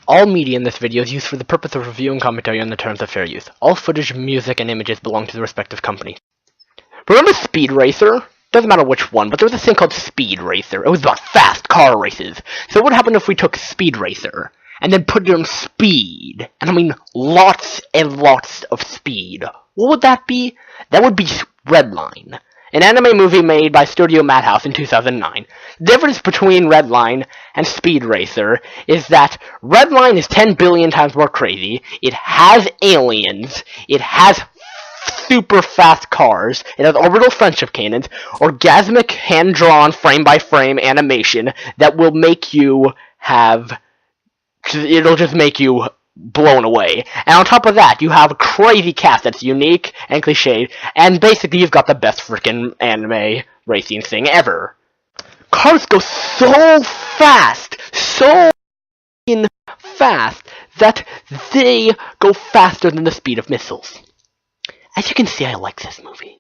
All media in this video is used for the purpose of review and commentary on the terms of fair use. All footage, music, and images belong to the respective company. Remember Speed Racer? Doesn't matter which one, but there was a thing called Speed Racer. It was about fast car races. So what happened if we took Speed Racer and then put it on speed? And I mean lots and lots of speed. What would that be? That would be Redline, an anime movie made by Studio Madhouse in 2009. The difference between Redline and Speed Racer is that Redline is 10 billion times more crazy, it has aliens, it has super fast cars, it has orbital friendship cannons, orgasmic hand-drawn frame-by-frame animation that will make you it'll just make you blown away. And on top of that, you have a crazy cast that's unique and cliched, and basically you've got the best freaking anime racing thing ever. Cars go so fast, that they go faster than the speed of missiles. As you can see, I like this movie.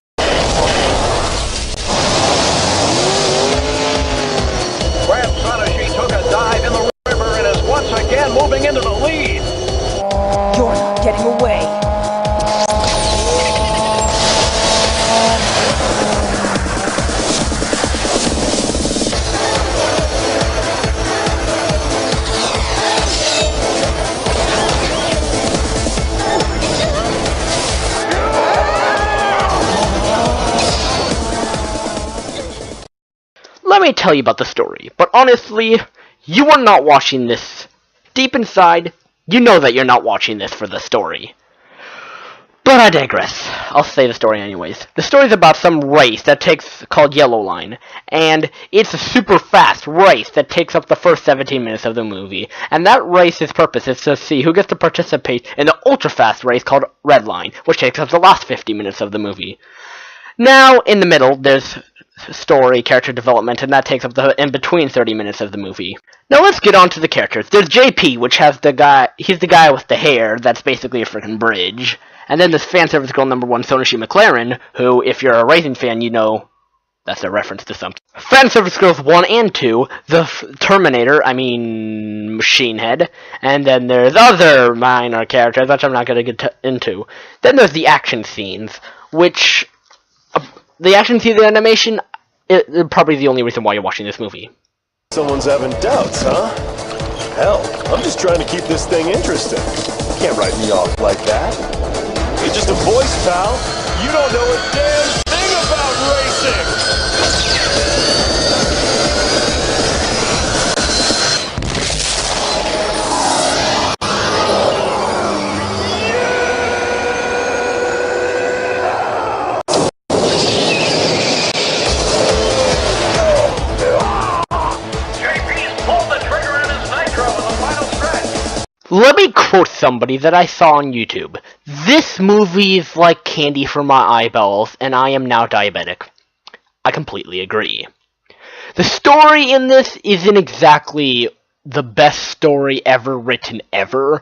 Grant Sanashi took a dive in the river and is once again moving into the lead. You're not getting away. Let me tell you about the story, but honestly, you are not watching this. Deep inside, you know that you're not watching this for the story. But I digress. I'll say the story anyways. The story's about some race called Yellow Line, and it's a super fast race that takes up the first 17 minutes of the movie. And that race's purpose is to see who gets to participate in the ultra fast race called Redline, which takes up the last 50 minutes of the movie. Now, in the middle, there's story, character development, and that takes up the in-between 30 minutes of the movie. Now let's get on to the characters. There's JP, which has he's the guy with the hair that's basically a freaking bridge. And then there's fanservice girl number 1, Sonashi McLaren, who, if you're a racing fan, you know that's a reference to something. Fanservice girls 1 and 2, the Terminator, Machine Head, and then there's other minor characters, which I'm not going to get into. Then there's the action scenes, which the action scene, the animation, is probably the only reason why you're watching this movie. Someone's having doubts, huh? Hell, I'm just trying to keep this thing interesting. You can't write me off like that. You're just a voice, pal. You don't know a damn thing about racing! Let me quote somebody that I saw on YouTube. This movie is like candy for my eyeballs, and I am now diabetic. I completely agree. The story in this isn't exactly the best story ever written ever,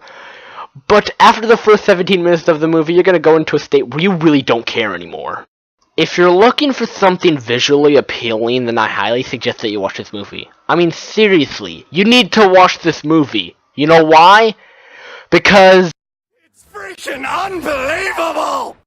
but after the first 17 minutes of the movie, you're going to go into a state where you really don't care anymore. If you're looking for something visually appealing, then I highly suggest that you watch this movie. Seriously, you need to watch this movie. You know why? Because It's freaking unbelievable!